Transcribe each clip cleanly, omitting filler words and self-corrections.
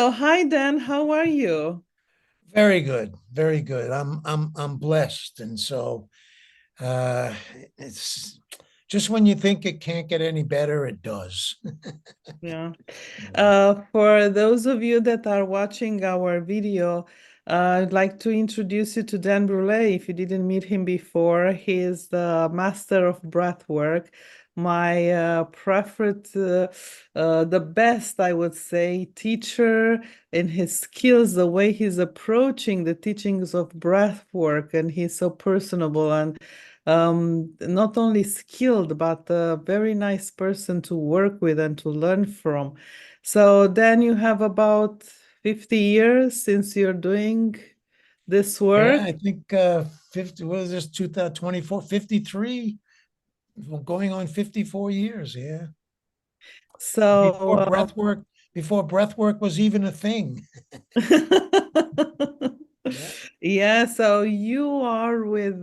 So hi Dan, how are you? Very good, very good. I'm blessed, and so uh, it's just when you think it can't get any better, it does. Yeah. Yeah. For those of you that are watching our video, I'd like to introduce you to Dan Brulé. If you didn't meet him before, he is the master of breathwork. My preferred, the best, I would say, teacher in his skills, the way he's approaching the teachings of breathwork, and he's so personable and not only skilled, but a very nice person to work with and to learn from. So then you have about 50 years since you're doing this Yeah, work. I think 50, what is this, 2024, 53, well, going on 54 years, yeah. So, Before breath work was even a thing. Yeah. yeah, so you are with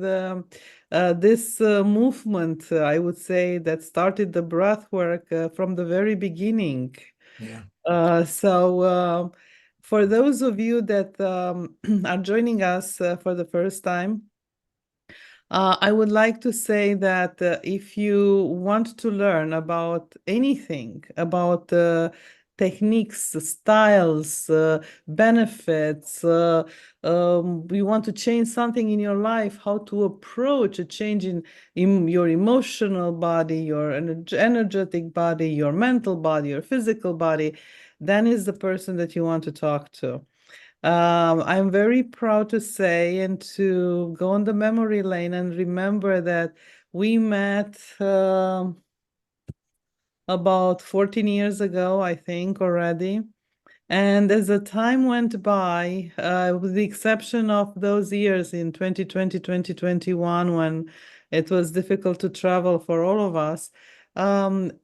this movement, I would say, that started the breath work from the very beginning. Yeah. So, for those of you that are joining us for the first time, I would like to say that if you want to learn about anything, about techniques, styles, benefits, you want to change something in your life, how to approach a change in your emotional body, your energetic body, your mental body, your physical body, then is the person that you want to talk to. I'm very proud to say and to go on the memory lane and remember that we met about 14 years ago, I think, already. And as the time went by, with the exception of those years in 2020, 2021, when it was difficult to travel for all of us,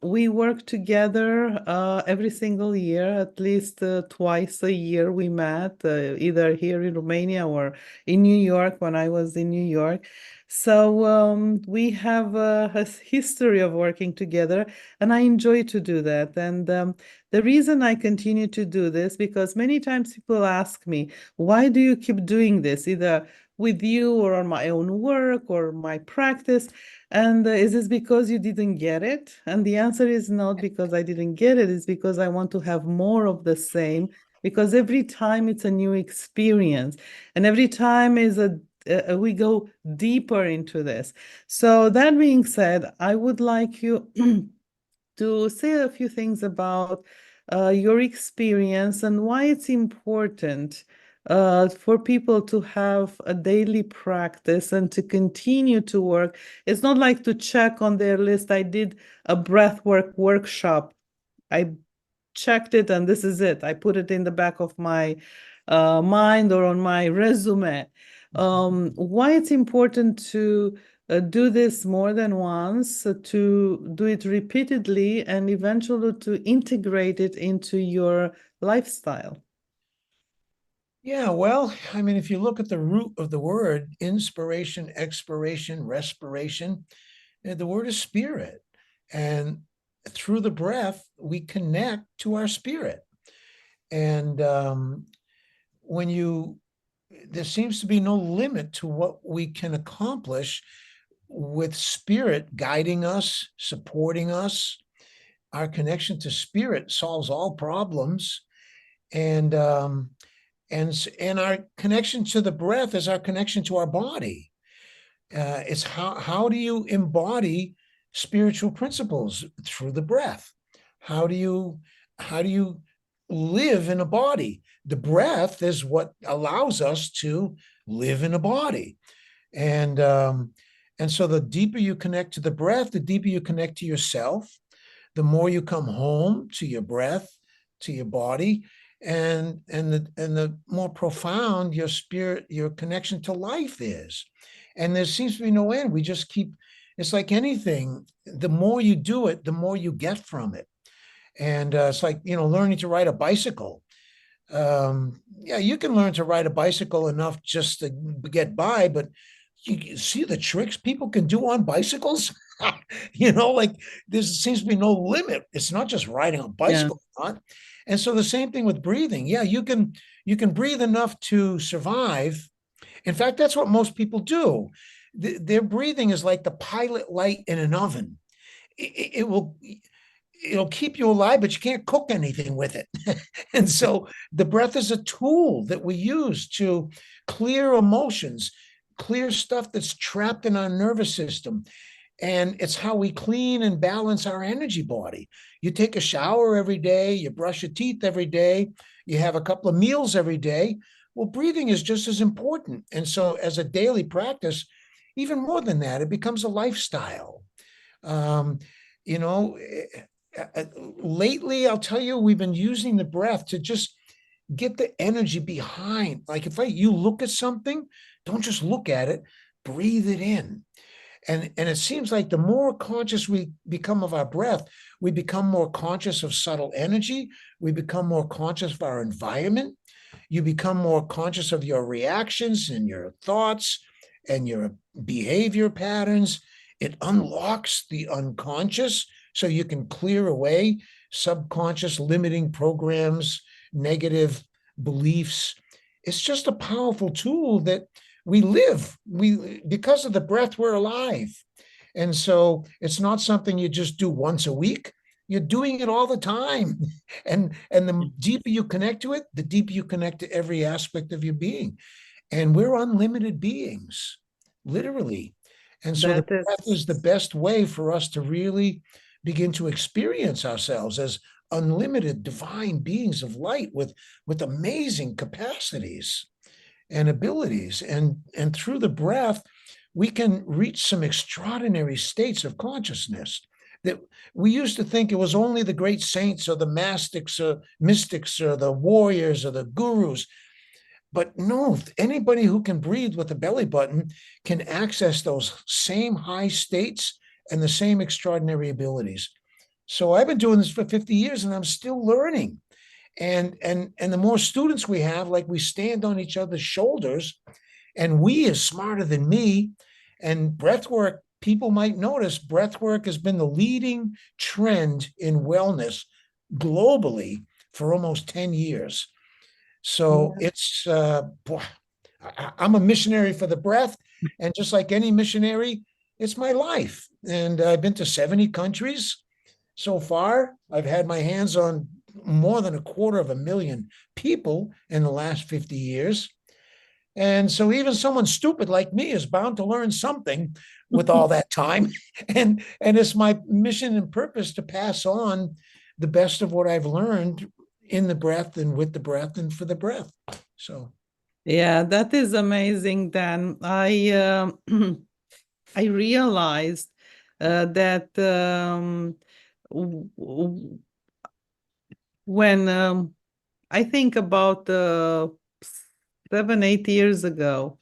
we worked together every single year, at least twice a year we met, either here in Romania or in New York when I was in New York. So we have a history of working together, and I enjoy to do that. And the reason I continue to do this, because many times people ask me, why do you keep doing this, either with you or on my own work or my practice? And is this because you didn't get it? And the answer is not because I didn't get it. It's because I want to have more of the same, because every time it's a new experience, and every time is we go deeper into this. So that being said, I would like you to say a few things about your experience and why it's important for people to have a daily practice and to continue to work. It's not like to check on their list. I did a breathwork workshop. I checked it and this is it. I put it in the back of my mind or on my resume. Why it's important to do this more than once, to do it repeatedly, and eventually to integrate it into your lifestyle. Yeah, well, I mean, if you look at the root of the word, inspiration, expiration, respiration, the word is spirit. And through the breath, we connect to our spirit. And when you, there seems to be no limit to what we can accomplish with spirit guiding us, supporting us. Our connection to spirit solves all problems. And and our connection to the breath is our connection to our body. It's how do you embody spiritual principles through the breath? How do you live in a body? The breath is what allows us to live in a body, and so the deeper you connect to the breath, the deeper you connect to yourself, the more you come home to your breath, to your body, and the more profound your spirit, your connection to life is. And there seems to be no end. We just keep, it's like anything, the more you do it, the more you get from it. And it's like, learning to ride a bicycle. Yeah, you can learn to ride a bicycle enough just to get by, but you see the tricks people can do on bicycles. Like there seems to be no limit. It's not just riding a bicycle, and so the same thing with breathing. Yeah, you can breathe enough to survive. In fact, that's what most people do. Their breathing is like the pilot light in an oven. It'll keep you alive, but you can't cook anything with it. And so the breath is a tool that we use to clear emotions, clear stuff that's trapped in our nervous system. And it's how we clean and balance our energy body. You take a shower every day, you brush your teeth every day, you have a couple of meals every day. Well, breathing is just as important. And so as a daily practice, even more than that, it becomes a lifestyle. Lately, I'll tell you, we've been using the breath to just get the energy behind. Like if you look at something, don't just look at it, breathe it in. And it seems like the more conscious we become of our breath, we become more conscious of subtle energy. We become more conscious of our environment. You become more conscious of your reactions and your thoughts and your behavior patterns. It unlocks the unconscious so you can clear away subconscious limiting programs, negative beliefs. It's just a powerful tool that we live. Because of the breath, we're alive. And so it's not something you just do once a week. You're doing it all the time. And the deeper you connect to it, the deeper you connect to every aspect of your being. And we're unlimited beings, literally. And so the breath is the best way for us to really begin to experience ourselves as unlimited divine beings of light with amazing capacities and abilities. And through the breath, we can reach some extraordinary states of consciousness that we used to think it was only the great saints or the mystics or the warriors or the gurus. But no, anybody who can breathe with a belly button can access those same high states and the same extraordinary abilities. So I've been doing this for 50 years and I'm still learning. And the more students we have, like we stand on each other's shoulders, and we is smarter than me. And breathwork, people might notice, breathwork has been the leading trend in wellness globally for almost 10 years. So it's, I'm a missionary for the breath. And just like any missionary, it's my life. And I've been to 70 countries so far. I've had my hands on more than 250,000 people in the last 50 years. And so even someone stupid like me is bound to learn something with all that time. And it's my mission and purpose to pass on the best of what I've learned in the breath and with the breath and for the breath. So yeah, that is amazing, Dan. I realized that when I think about 7-8 years ago,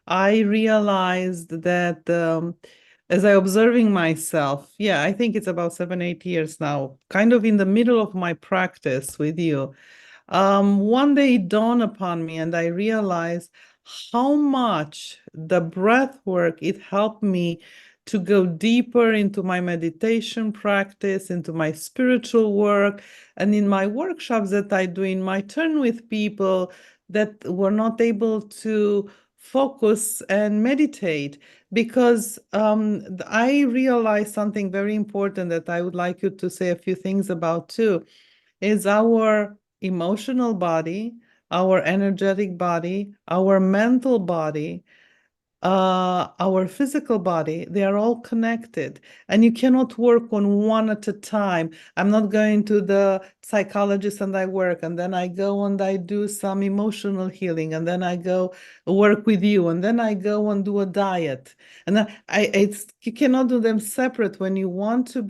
I realized that as I observing myself, I think it's about 7-8 years now, kind of in the middle of my practice with you, one day it dawned upon me and I realized how much the breath work, it helped me to go deeper into my meditation practice, into my spiritual work, and in my workshops that I do in my turn with people that were not able to focus and meditate, because I realized something very important that I would like you to say a few things about too, is our emotional body, our energetic body, our mental body, our physical body, they are all connected, and you cannot work on one at a time. I'm not going to the psychologist and I work, and then I go and I do some emotional healing, and then I go work with you, and then I go and do a diet, and then you cannot do them separate. When you want to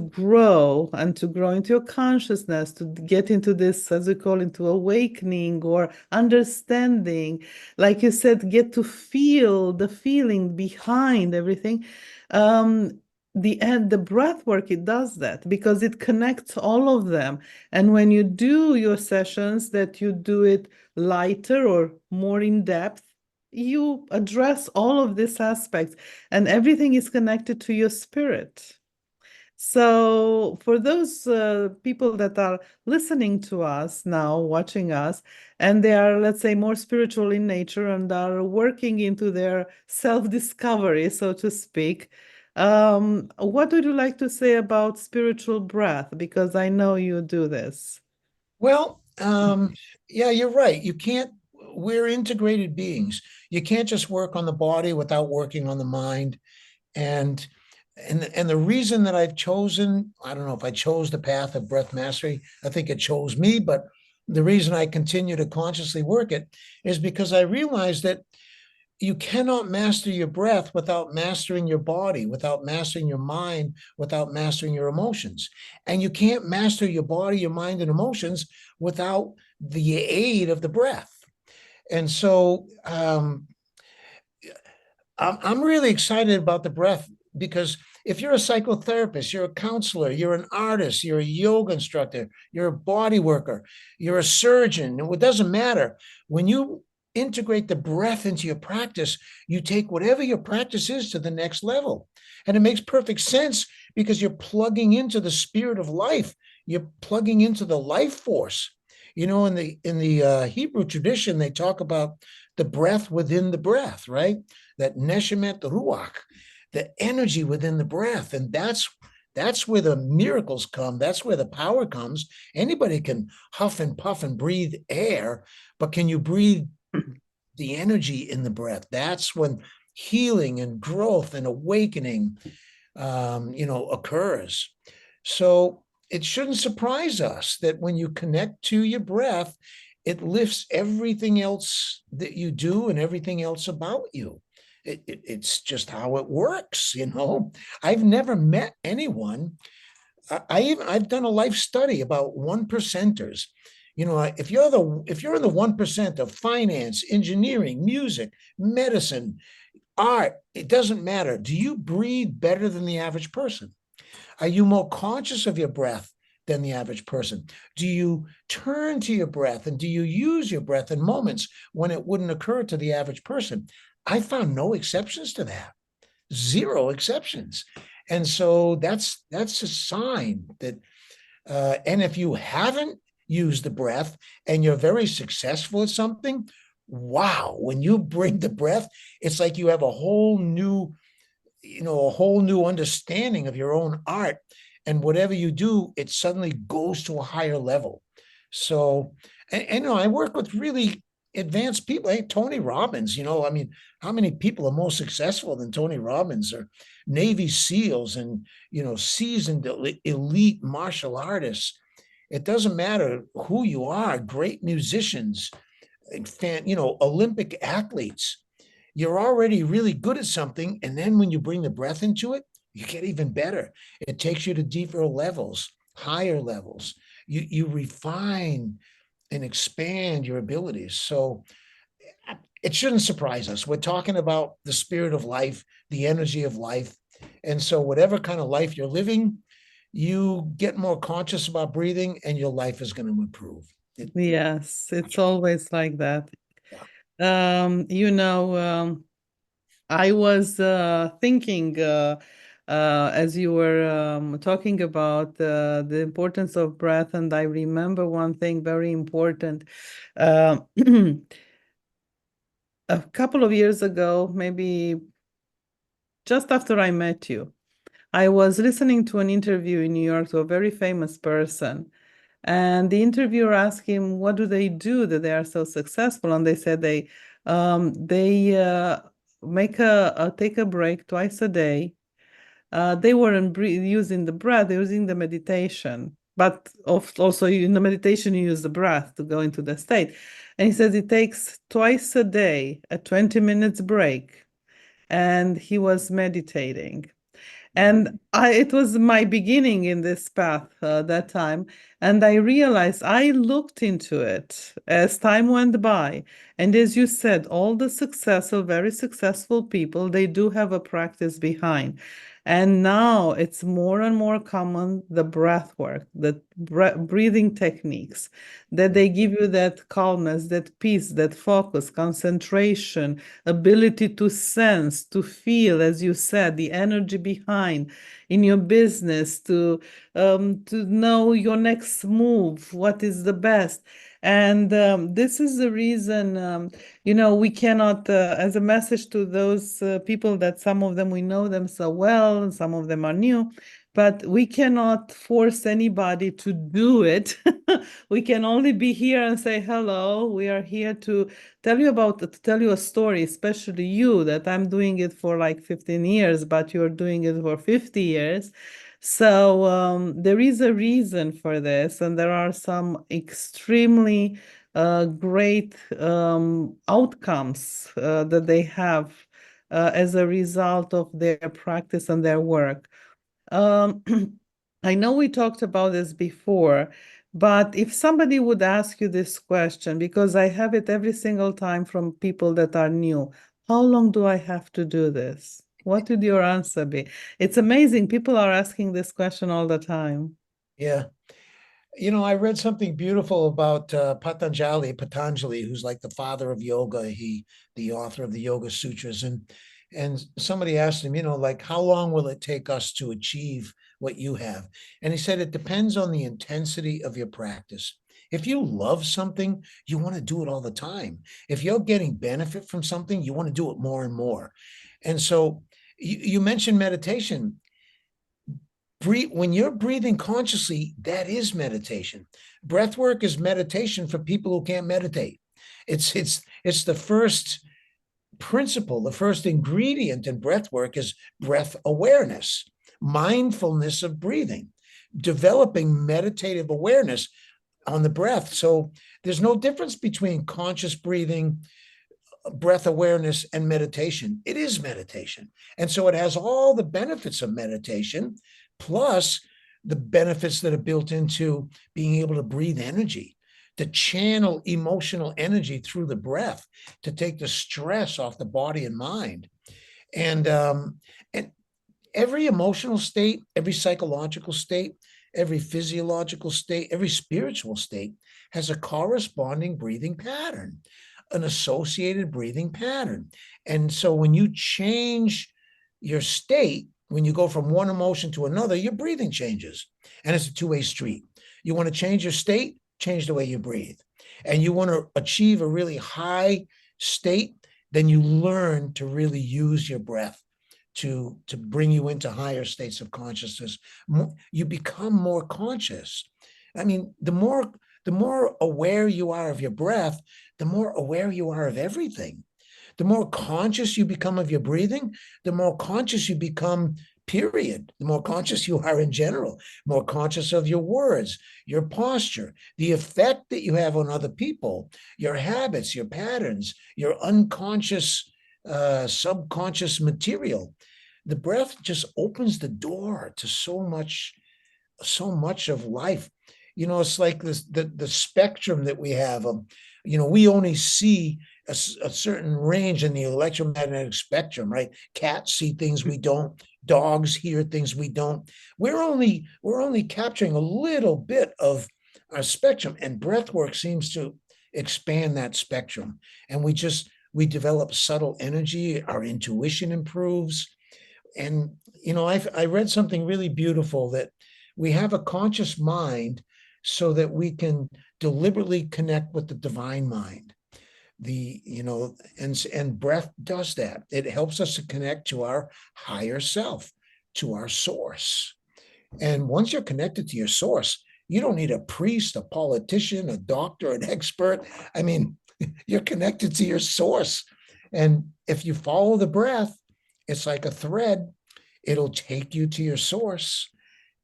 grow and to grow into your consciousness, to get into this, as we call, into awakening or understanding, like you said, get to feel the feeling behind everything. The breath work, it does that because it connects all of them. And when you do your sessions, that you do it lighter or more in depth, you address all of these aspects, and everything is connected to your spirit. So for those people that are listening to us now, watching us, and they are, let's say, more spiritual in nature and are working into their self-discovery, so to speak, what would you like to say about spiritual breath? Because I know you do this. Well, yeah, you're right. We're integrated beings. You can't just work on the body without working on the mind. And the reason that I've chosen, I don't know if I chose the path of breath mastery, I think it chose me, but the reason I continue to consciously work it is because I realized that you cannot master your breath without mastering your body, without mastering your mind, without mastering your emotions. And you can't master your body, your mind, and emotions without the aid of the breath. And so I'm really excited about the breath, because if you're a psychotherapist, you're a counselor, you're an artist, you're a yoga instructor, you're a body worker, you're a surgeon, it doesn't matter. When you integrate the breath into your practice, you take whatever your practice is to the next level. And it makes perfect sense, because you're plugging into the spirit of life. You're plugging into the life force. You know, in the Hebrew tradition, they talk about the breath within the breath, right? That neshemet ruach, the energy within the breath. And that's where the miracles come. That's where the power comes. Anybody can huff and puff and breathe air, but can you breathe the energy in the breath? That's when healing and growth and awakening, occurs. So it shouldn't surprise us that when you connect to your breath, it lifts everything else that you do and everything else about you. It's just how it works, you know. I've never met anyone. I've done a life study about 1%ers. You know, if you're in the 1% of finance, engineering, music, medicine, art, it doesn't matter. Do you breathe better than the average person? Are you more conscious of your breath than the average person? Do you turn to your breath, and do you use your breath in moments when it wouldn't occur to the average person? I found no exceptions to that, 0 exceptions. And so that's a sign that, and if you haven't used the breath and you're very successful at something, wow, when you bring the breath, it's like you have a whole new understanding of your own art, and whatever you do, it suddenly goes to a higher level. So, and I work with really advanced people. Hey, Tony Robbins, I mean, how many people are more successful than Tony Robbins, or Navy SEALs, and, seasoned elite martial artists? It doesn't matter who you are, great musicians, Olympic athletes. You're already really good at something, and then when you bring the breath into it, you get even better. It takes you to deeper levels, higher levels. You refine and expand your abilities. So it shouldn't surprise us. We're talking about the spirit of life, the energy of life. And so whatever kind of life you're living, you get more conscious about breathing, and your life is going to improve. Yes, it's always like that. Yeah. I was thinking as you were talking about the importance of breath, and I remember one thing very important. A couple of years ago, maybe just after I met you, I was listening to an interview in New York to a very famous person. And the interviewer asked him, what do they do that they are so successful? And they said they take a break twice a day. They weren't using the breath, they were using the meditation. But also in the meditation, you use the breath to go into the state. And he says it takes twice a day, a 20 minutes break. And he was meditating. And it was my beginning in this path that time. And I realized I looked into it as time went by. And as you said, all the very successful people, they do have a practice behind. And now it's more and more common, the breath work, the breathing techniques, that they give you that calmness, that peace, that focus, concentration, ability to sense, to feel, as you said, the energy behind in your business, to know your next move, what is the best. And this is the reason, we cannot, as a message to those people, that some of them, we know them so well, and some of them are new, but we cannot force anybody to do it. We can only be here and say, hello, we are here to tell you a story, especially you, that I'm doing it for like 15 years, but you're doing it for 50 years. So there is a reason for this, and there are some extremely great outcomes that they have as a result of their practice and their work. I know we talked about this before, but if somebody would ask you this question, because I have it every single time from people that are new, how long do I have to do this? What would your answer be? It's amazing. People are asking this question all the time. Yeah. I read something beautiful about Patanjali, who's like the father of yoga. The author of the Yoga Sutras. And somebody asked him, like, how long will it take us to achieve what you have? And he said, it depends on the intensity of your practice. If you love something, you want to do it all the time. If you're getting benefit from something, you want to do it more and more. And so you mentioned meditation. When you're breathing consciously, that is meditation. Breath work is meditation for people who can't meditate. It's the first principle, the first ingredient in breath work is breath awareness, mindfulness of breathing, developing meditative awareness on the breath. So there's no difference between conscious breathing, breath awareness, and meditation. It is meditation. And so it has all the benefits of meditation, plus the benefits that are built into being able to breathe energy, to channel emotional energy through the breath, to take the stress off the body and mind. And every emotional state, every psychological state, every physiological state, every spiritual state has a corresponding breathing pattern, an associated breathing pattern. And so when you change your state, when you go from one emotion to another, your breathing changes. And it's a two-way street. You want to change your state, change the way you breathe. And you want to achieve a really high state, then you learn to really use your breath to bring you into higher states of consciousness. You become more conscious. I mean, the more aware you are of your breath, the more aware you are of everything. The more conscious you become of your breathing, the more conscious you become, period. The more conscious you are in general, more conscious of your words, your posture, the effect that you have on other people, your habits, your patterns, your unconscious, subconscious material. The breath just opens the door to so much of life. It's like this, the spectrum that we have. We only see a certain range in the electromagnetic spectrum, right? Cats see things we don't. Dogs hear things we don't. We're only capturing a little bit of our spectrum, and breathwork seems to expand that spectrum. And we develop subtle energy. Our intuition improves. And I read something really beautiful, that we have a conscious mind so that we can deliberately connect with the divine mind. And breath does that. It helps us to connect to our higher self, to our source. And once you're connected to your source, you don't need a priest, a politician, a doctor, an expert. I mean, you're connected to your source. And if you follow the breath, it's like a thread. It'll take you to your source.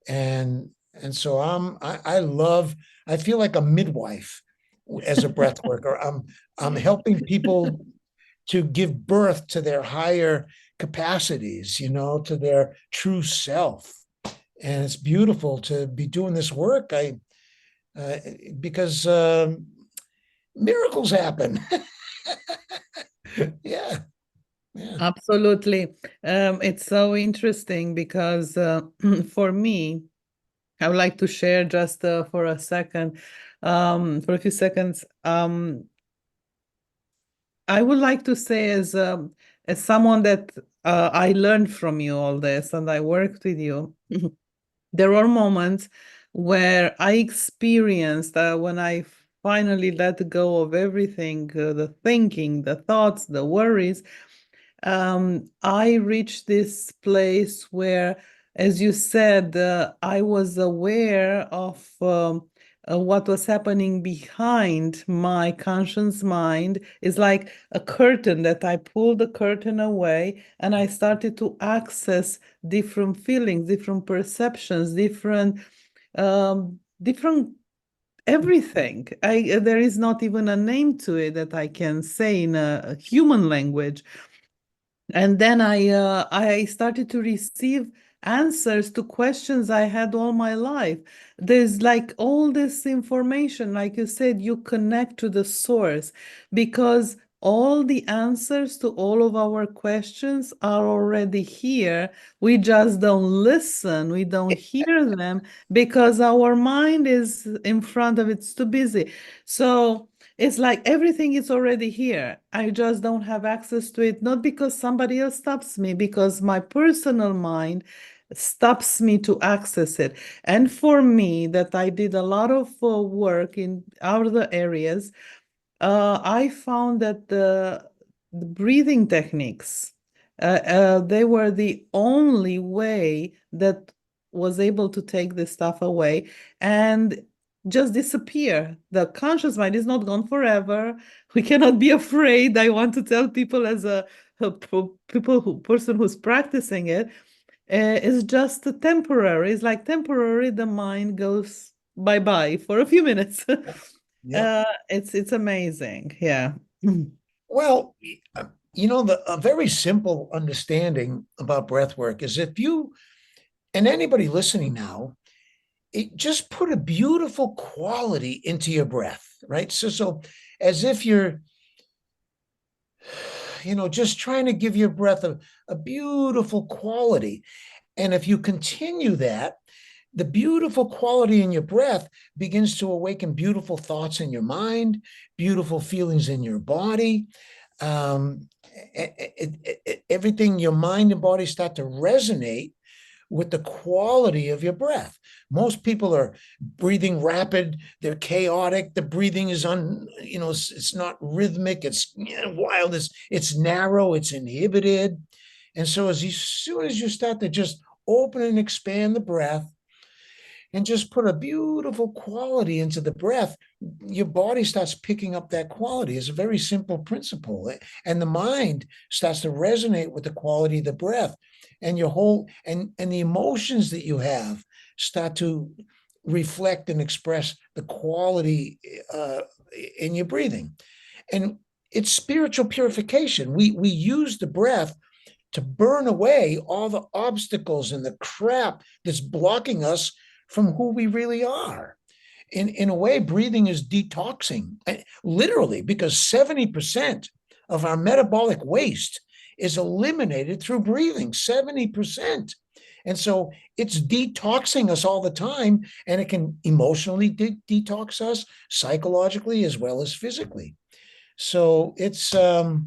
And so I feel like a midwife as a breath worker. I'm helping people to give birth to their higher capacities, to their true self. And it's beautiful to be doing this work. Because miracles happen. Yeah. Absolutely. It's so interesting because for me, I would like to share just for a second, for a few seconds. I would like to say as someone that I learned from you all this and I worked with you, there are moments where I experienced when I finally let go of everything, the thinking, the thoughts, the worries, I reached this place where, as you said, I was aware of what was happening behind my conscious mind. It's like a curtain that I pulled the curtain away and I started to access different feelings, different perceptions, different everything. There is not even a name to it that I can say in a human language. And then I started to receive answers to questions I had all my life. There's like all this information, like you said, you connect to the source because all the answers to all of our questions are already here. We just don't listen, we don't hear them because our mind is in front of it, it's too busy. So it's like everything is already here. I just don't have access to it, not because somebody else stops me, because my personal mind stops me to access it. And for me, that I did a lot of work in other areas, I found that the breathing techniques, they were the only way that was able to take this stuff away and just disappear. The conscious mind is not gone forever. We cannot be afraid. I want to tell people as person who's practicing it, it's just temporary. It's like temporary. The mind goes bye-bye for a few minutes. Yeah. It's amazing. Yeah. Well, a very simple understanding about breath work is if you, and anybody listening now, just put a beautiful quality into your breath, right? So as if you're, just trying to give your breath a beautiful quality. And if you continue that, the beautiful quality in your breath begins to awaken beautiful thoughts in your mind, beautiful feelings in your body. Everything, your mind and body start to resonate with the quality of your breath. Most people are breathing rapid, they're chaotic, the breathing is it's not rhythmic, it's wild, it's narrow, it's inhibited. And so as soon as you start to just open and expand the breath and just put a beautiful quality into the breath, your body starts picking up that quality. It's a very simple principle. And the mind starts to resonate with the quality of the breath. And your whole, and the emotions that you have start to reflect and express the quality in your breathing. And it's spiritual purification. We use the breath to burn away all the obstacles and the crap that's blocking us from who we really are. In a way, breathing is detoxing, literally, because 70% of our metabolic waste is eliminated through breathing, 70%. And so it's detoxing us all the time, and it can emotionally detox us, psychologically as well as physically. So it's a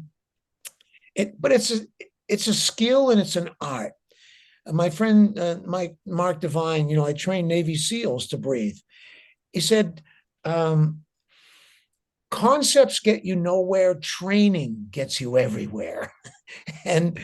skill and it's an art. My friend, Mark Devine, I train Navy SEALs to breathe. He said, concepts get you nowhere, training gets you everywhere. and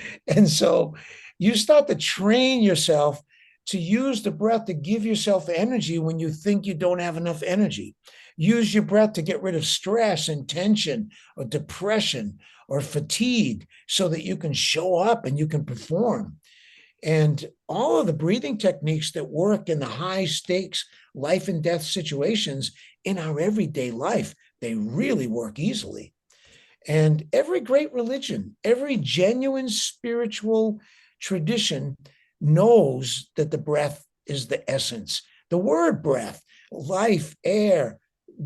so you start to train yourself to use the breath to give yourself energy when you think you don't have enough energy. Use your breath to get rid of stress and tension or depression or fatigue so that you can show up and you can perform. And all of the breathing techniques that work in the high stakes life and death situations in our everyday life, they really work easily. And every great religion, every genuine spiritual tradition knows that the breath is the essence. The word breath, life, air,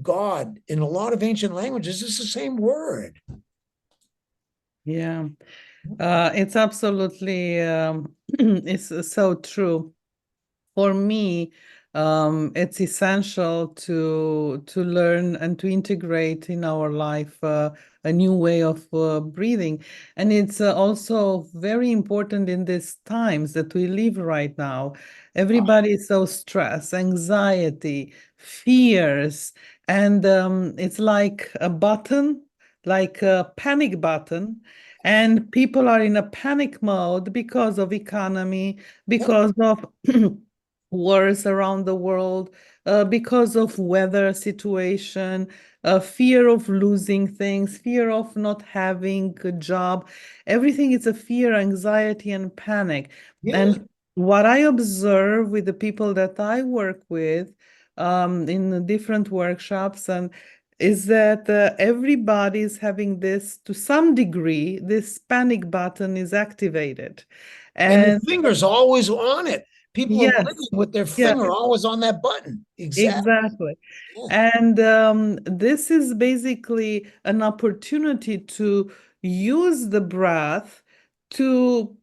God, in a lot of ancient languages, is the same word. Yeah. It's absolutely, it's so true. For me, it's essential to learn and to integrate in our life a new way of breathing, and it's also very important in these times that we live right now. Everybody is so stressed, anxiety, fears, and it's like a button, like a panic button, and people are in a panic mode because of economy, Yep. because of wars around the world, because of weather situation, fear of losing things, fear of not having a job. Everything is a fear, anxiety, and panic. Yeah. And what I observe with the people that I work with in the different workshops and is that everybody is having this, to some degree, this panic button is activated. And the And finger's always on it. People are yes, living with their yes. finger always on that button. Exactly. Exactly. Yeah. And this is basically an opportunity to use the breath to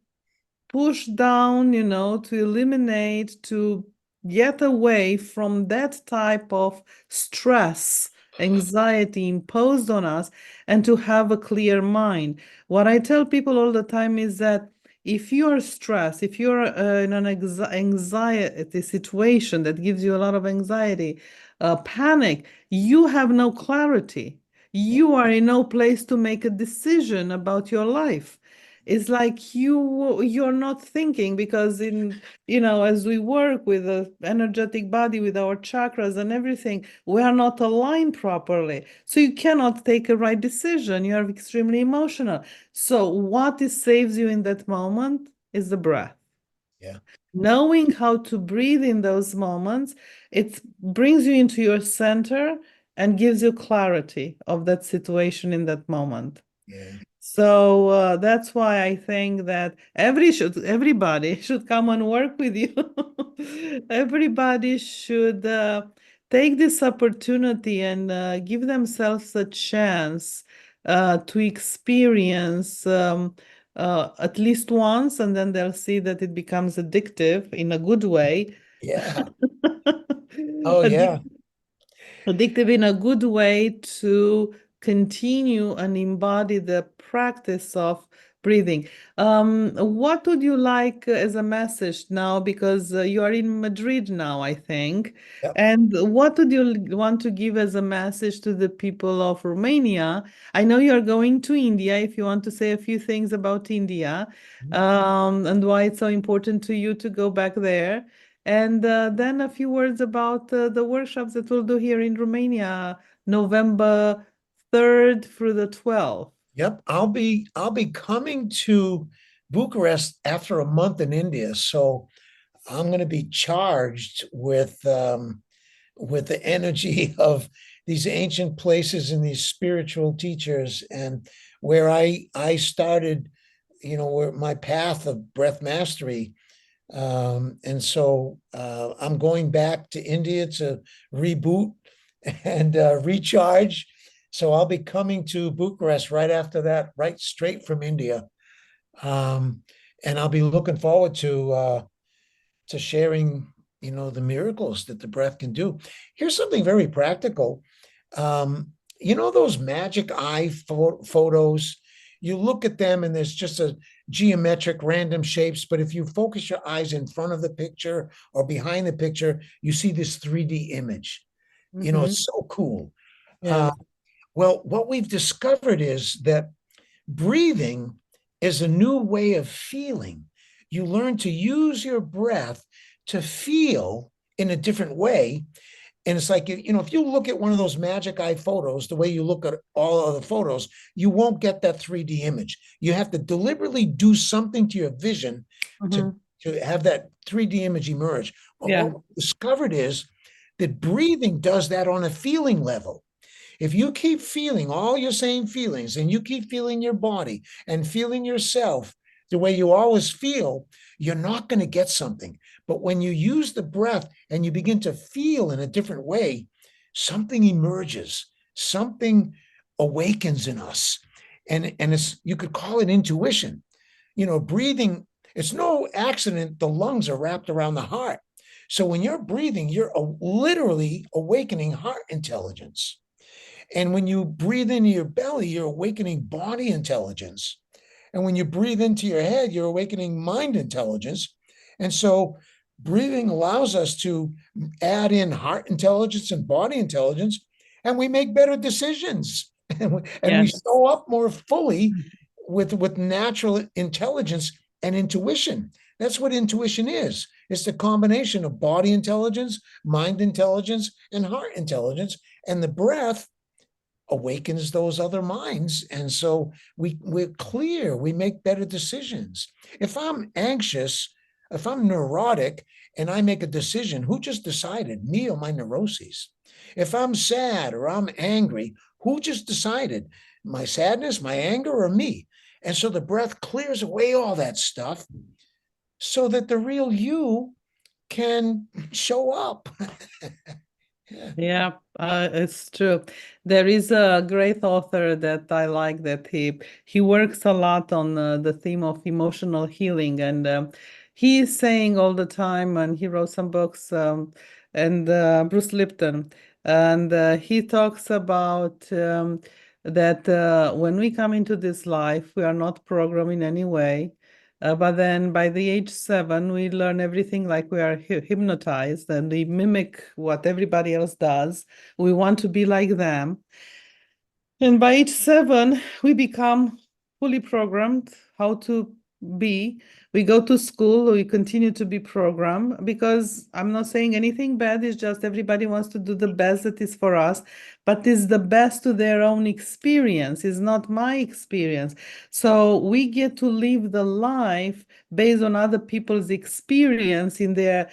push down, to eliminate, to get away from that type of stress, anxiety imposed on us, and to have a clear mind. What I tell people all the time is that if you're stressed, if you're in an anxiety situation that gives you a lot of anxiety, panic, you have no clarity. You are in no place to make a decision about your life. It's like you're not thinking because as we work with the energetic body, with our chakras and everything, we are not aligned properly. So you cannot take a right decision. You are extremely emotional. So what saves you in that moment is the breath. Yeah. Knowing how to breathe in those moments, it brings you into your center and gives you clarity of that situation in that moment. Yeah. So that's why I think that everybody should come and work with you. Everybody should take this opportunity and give themselves a chance to experience at least once, and then they'll see that it becomes addictive in a good way. Yeah. Oh, yeah. Addictive in a good way to continue and embody the practice of breathing. What would you like as a message now? Because you are in Madrid now, I think. Yep. And what would you want to give as a message to the people of Romania? I know you're going to India. If you want to say a few things about India, and why it's so important to you to go back there. And then a few words about the workshops that we'll do here in Romania, November 3rd through the 12th. Yep. I'll be coming to Bucharest after a month in India. So I'm going to be charged with the energy of these ancient places and these spiritual teachers, and where I started, where my path of breath mastery. And so I'm going back to India to reboot and recharge. So I'll be coming to Bucharest right after that, right straight from India. Um, and I'll be looking forward to sharing, the miracles that the breath can do. Here's something very practical. Those magic eye photos, you look at them and there's just a geometric random shapes, but if you focus your eyes in front of the picture or behind the picture, you see this 3D image. It's so cool. Yeah. Well, what we've discovered is that breathing is a new way of feeling. You learn to use your breath to feel in a different way. And it's like, if you look at one of those magic eye photos, the way you look at all other photos, you won't get that 3D image. You have to deliberately do something to your vision to have that 3D image emerge. But Yeah. what we discovered is that breathing does that on a feeling level. If you keep feeling all your same feelings and you keep feeling your body and feeling yourself the way you always feel, you're not going to get something. But when you use the breath and you begin to feel in a different way, something emerges, something awakens in us. And you could call it intuition. breathing, it's no accident the lungs are wrapped around the heart. So when you're breathing, you're literally awakening heart intelligence. And when you breathe into your belly, you're awakening body intelligence. And when you breathe into your head, you're awakening mind intelligence. And so breathing allows us to add in heart intelligence and body intelligence, and we make better decisions. And we show up more fully with natural intelligence and intuition. That's what intuition is. It's the combination of body intelligence, mind intelligence, and heart intelligence. And the breath awakens those other minds. And so we're clear, we make better decisions. If I'm anxious, if I'm neurotic and I make a decision, who just decided, me or my neuroses? If I'm sad or I'm angry, who just decided, my sadness, my anger, or me? And so the breath clears away all that stuff so that the real you can show up. Yeah, it's true. There is a great author that I like that he works a lot on the theme of emotional healing, and he is saying all the time, and he wrote some books, and Bruce Lipton, and he talks about that when we come into this life, we are not programmed in any way. But then by the age 7, we learn everything like we are hypnotized, and we mimic what everybody else does. We want to be like them. And by age 7, we become fully programmed how to be. We go to school, we continue to be programmed, because I'm not saying anything bad, it's just everybody wants to do the best that is for us, but is the best to their own experience, is not my experience. So we get to live the life based on other people's experience in their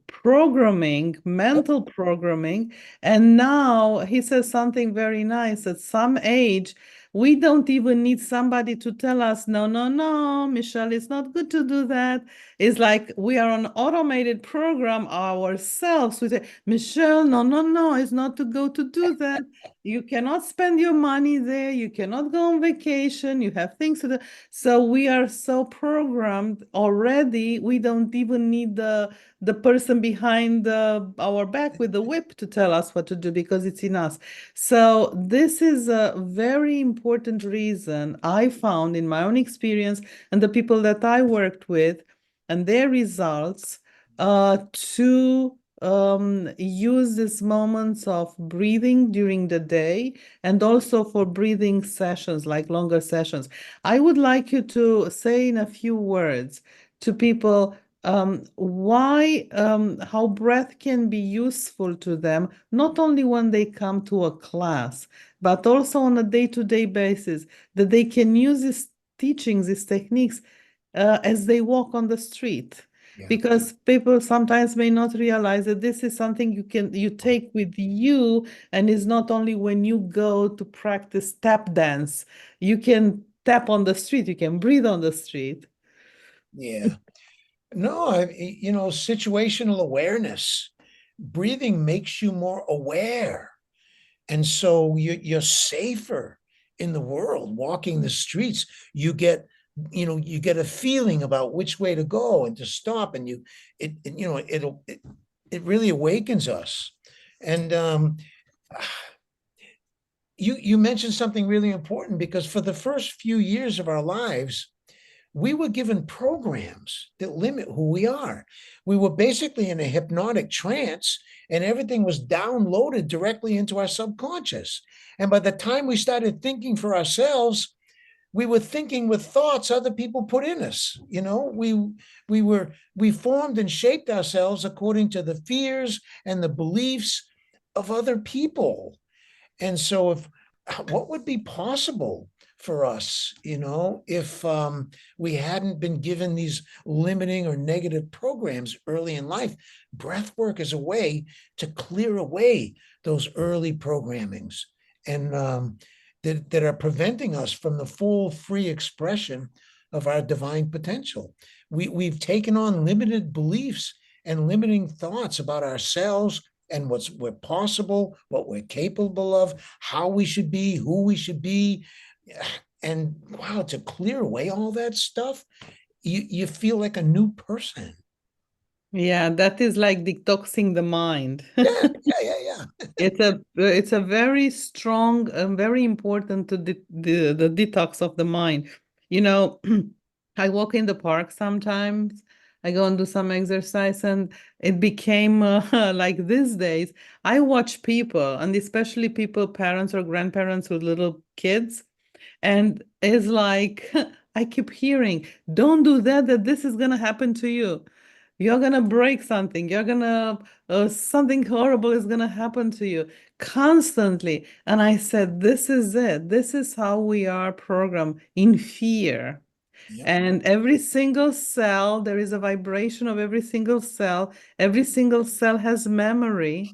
programming, mental programming. And now he says something very nice. At some age, we don't even need somebody to tell us, no, no, no, Michelle, it's not good to do that. It's like we are on automated program ourselves. We say, Michelle, no, no, no, it's not to go to do that. You cannot spend your money there. You cannot go on vacation. You have things to do. So we are so programmed already. We don't even need the person behind our back with the whip to tell us what to do, because it's in us. So this is a very important reason I found in my own experience and the people that I worked with and their results to use these moments of breathing during the day, and also for breathing sessions, like longer sessions. I would like you to say in a few words to people how breath can be useful to them, not only when they come to a class, but also on a day-to-day basis, that they can use these teachings, these techniques as they walk on the street. Yeah. Because people sometimes may not realize that this is something you take with you, and it's not only when you go to practice tap dance. You can tap on the street, you can breathe on the street. Yeah. No, situational awareness. Breathing makes you more aware. And so you're safer in the world, walking the streets. You get a feeling about which way to go and to stop. And it really awakens us. And you mentioned something really important, because for the first few years of our lives, we were given programs that limit who we are. We were basically in a hypnotic trance, and everything was downloaded directly into our subconscious. And by the time we started thinking for ourselves, we were thinking with thoughts other people put in us. We formed and shaped ourselves according to the fears and the beliefs of other people. And so what would be possible for us, if we hadn't been given these limiting or negative programs early in life? Breathwork is a way to clear away those early programmings and that are preventing us from the full free expression of our divine potential. We've taken on limited beliefs and limiting thoughts about ourselves and we're possible, what we're capable of, how we should be, who we should be. And wow, wow, to clear away all that stuff, you feel like a new person. Yeah, that is like detoxing the mind. Yeah. It's a very strong and very important to the detox of the mind. You know, I walk in the park sometimes. I go and do some exercise, and it became like these days. I watch people, and especially people, parents or grandparents with little kids, and it's like I keep hearing, "Don't do that. That this is gonna happen to you. You're gonna break something. You're gonna something horrible is gonna happen to you constantly." And I said, "This is it. This is how we are programmed in fear." Yep. And every single cell, there is a vibration of every single cell. Every single cell has memory.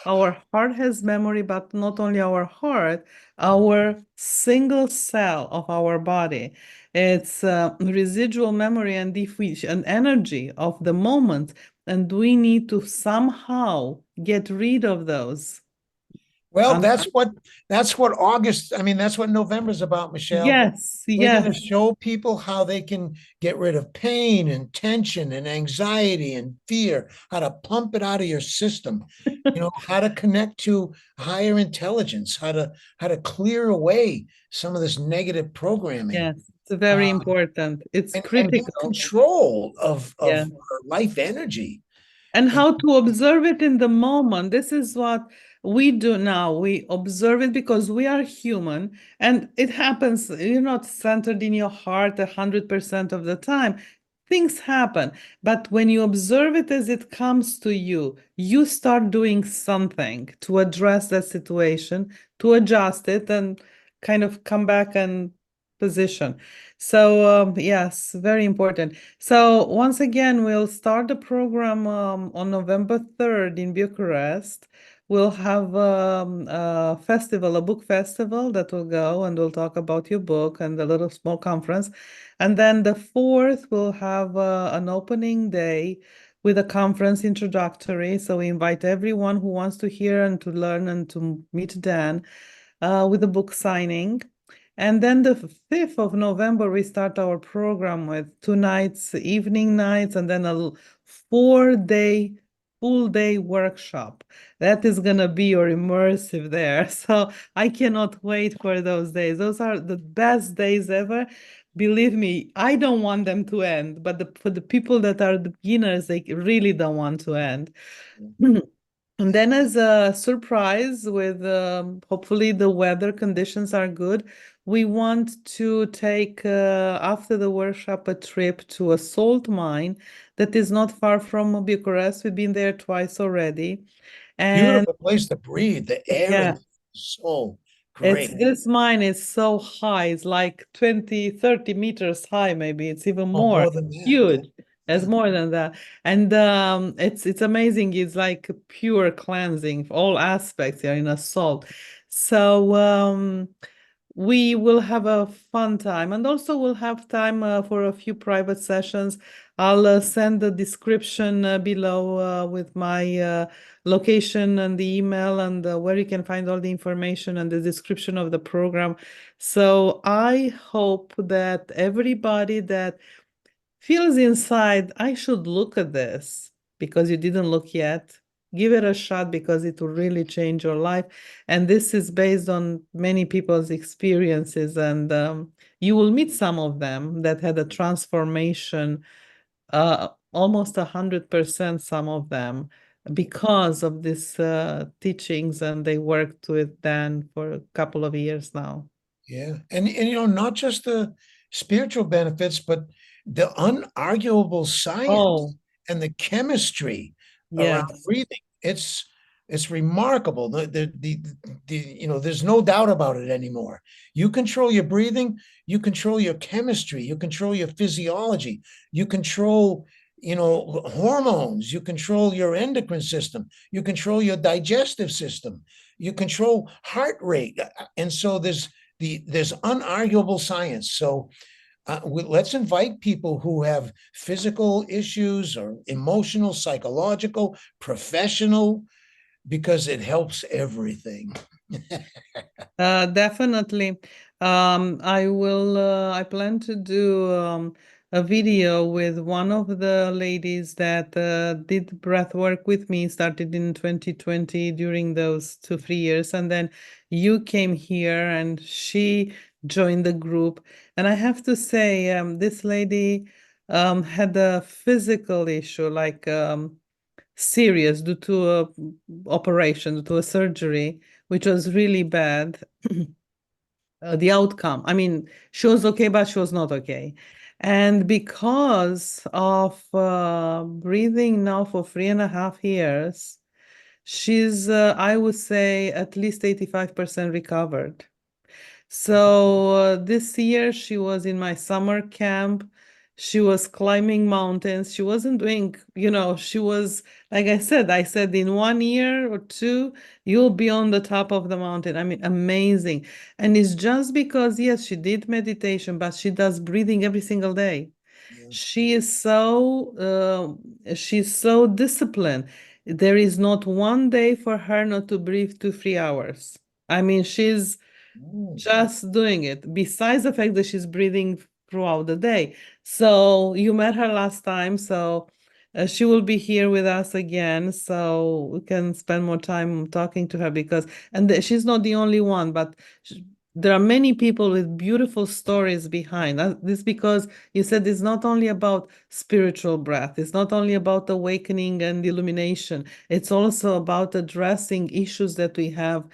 Our heart has memory, but not only our heart, our single cell of our body. It's residual memory and an energy of the moment, and we need to somehow get rid of those. Well, that's what August, I mean, that's what November is about, Michelle. Yes, We're going to yes. show people how they can get rid of pain and tension and anxiety and fear, how to pump it out of your system, how to connect to higher intelligence, how to clear away some of this negative programming. Yes, it's very important. It's and critical. get control of Yeah. life energy. And how to observe it in the moment. This is what we do now. We observe it because we are human, and it happens. You're not centered in your heart 100% of the time. Things happen, but when you observe it as it comes to you, you start doing something to address that situation, to adjust it, and kind of come back and position. So yes, very important. So once again, we'll start the program on November 3rd in Bucharest. We'll have a festival, a book festival that will go, and we'll talk about your book and a little small conference. And then the 4th, we'll have an opening day with a conference introductory. So we invite everyone who wants to hear and to learn and to meet Dan with a book signing. And then the 5th of November, we start our program with 2 nights, evening nights, and then a 4-day, full-day workshop. That is going to be your immersive there. So I cannot wait for those days. Those are the best days ever. Believe me, I don't want them to end, but for the people that are the beginners, they really don't want to end. And then as a surprise with hopefully the weather conditions are good, we want to take after the workshop a trip to a salt mine that is not far from Bucharest. We've been there twice already. And beautiful place to breathe. The air yeah, is so great. this mine is so high. It's like 20, 30 meters high, maybe. It's even Oh, more. more than that. Huge. It's Yeah. more than that. And it's amazing. It's like pure cleansing. All aspects are in a salt. So we will have a fun time, and also we'll have time for a few private sessions. I'll send the description below with my location and the email and where you can find all the information and the description of the program. So I hope that everybody that feels inside, I should look at this because you didn't look yet, give it a shot because it will really change your life. And this is based on many people's experiences, and you will meet some of them that had a transformation, almost 100%, some of them, because of these teachings, and they worked with Dan for a couple of years now. Yeah. And not just the spiritual benefits, but the unarguable science and the chemistry around breathing. It's remarkable. There's no doubt about it anymore. You control your breathing, you control your chemistry, you control your physiology, you control hormones, you control your endocrine system, you control your digestive system, you control heart rate. And so there's unarguable science. So let's invite people who have physical issues or emotional, psychological, professional, because it helps everything. Definitely. I plan to do a video with one of the ladies that did breath work with me, started in 2020 during those 2-3 years. And then you came here and she joined the group. And I have to say, this lady had a physical issue, like serious, due to a operation, due to a surgery, which was really bad. The outcome. I mean, she was okay, but she was not okay. And because of breathing now for 3.5 years, she's, I would say, at least 85% recovered. So this year she was in my summer camp. She was climbing mountains. She wasn't doing, she was, like I said in 1 year or 2, you'll be on the top of the mountain. I mean, amazing. And it's just because, yes, she did meditation, but she does breathing every single day. Yeah. She's so disciplined. There is not one day for her not to breathe 2-3 hours. I mean, she's just doing it, besides the fact that she's breathing throughout the day. So you met her last time, so she will be here with us again, so we can spend more time talking to her, because she's not the only one, but there are many people with beautiful stories behind this, because you said it's not only about spiritual breath, it's not only about awakening and illumination, it's also about addressing issues that we have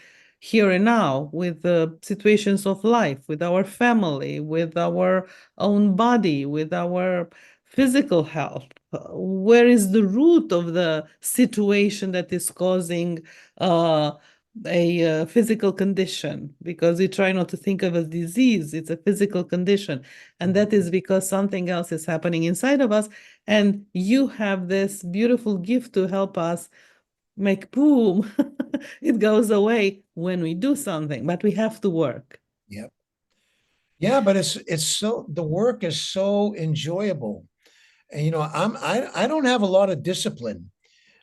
here and now with the situations of life, with our family, with our own body, with our physical health. Where is the root of the situation that is causing a physical condition? Because we try not to think of a disease, it's a physical condition. And that is because something else is happening inside of us. And you have this beautiful gift to help us make boom, it goes away when we do something, but we have to work. Yep. Yeah, but it's so, the work is so enjoyable. And I don't have a lot of discipline.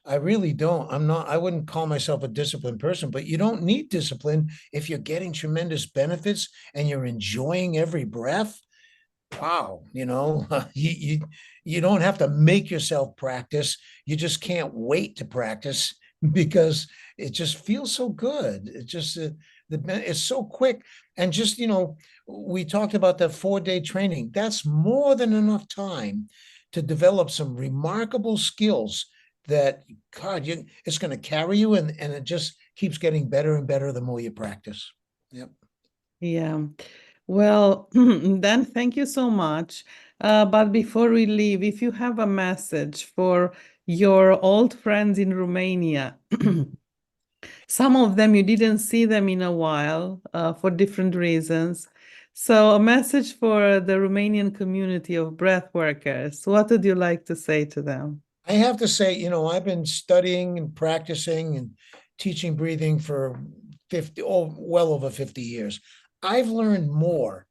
I really don't. I wouldn't call myself a disciplined person, but you don't need discipline if you're getting tremendous benefits and you're enjoying every breath. Wow, you don't have to make yourself practice. You just can't wait to practice because it just feels so good. It just it's so quick. And just, we talked about the 4-day training. That's more than enough time to develop some remarkable skills that, God, it's going to carry you, and it just keeps getting better and better the more you practice. Yep. Yeah. Well, Dan, thank you so much. But before we leave, if you have a message for your old friends in Romania, some of them you didn't see them in a while for different reasons. So a message for the Romanian community of breath workers, what would you like to say to them? I have to say, I've been studying and practicing and teaching breathing for well over 50 years. I've learned more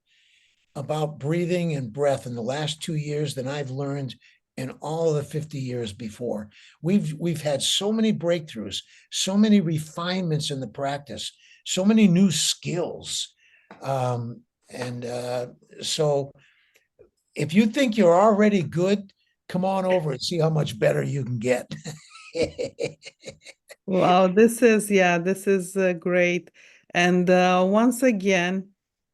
about breathing and breath in the last 2 years than I've learned in all of the 50 years before. We've had so many breakthroughs, so many refinements in the practice, so many new skills. So if you think you're already good, come on over and see how much better you can get. Wow, this is great. And once again,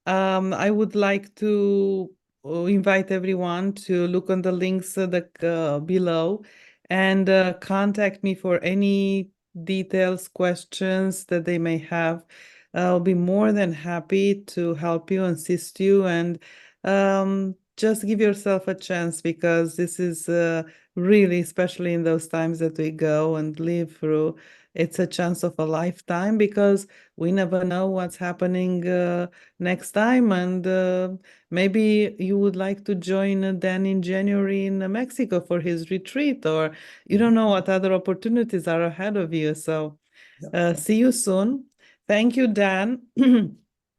I would like to invite everyone to look on the links below and contact me for any details, questions that they may have. I'll be more than happy to help you, assist you, and just give yourself a chance, because this is really, especially in those times that we go and live through, it's a chance of a lifetime, because we never know what's happening next time. And maybe you would like to join Dan in January in Mexico for his retreat, or you don't know what other opportunities are ahead of you. So see you soon. Thank you, Dan.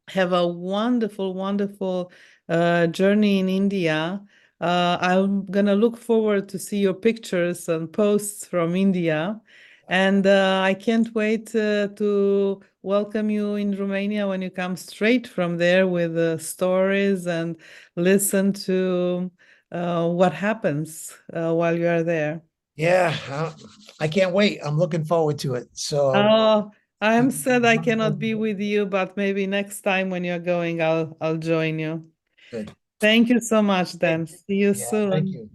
Have a wonderful, wonderful journey in India. I'm gonna look forward to see your pictures and posts from India. And I can't wait to welcome you in Romania when you come straight from there with stories and listen to what happens while you are there. Yeah, I can't wait. I'm looking forward to it. So Oh, I'm sad I cannot be with you, but maybe next time when you're going, I'll join you. good. Thank you so much then. See you Yeah, thank soon. you.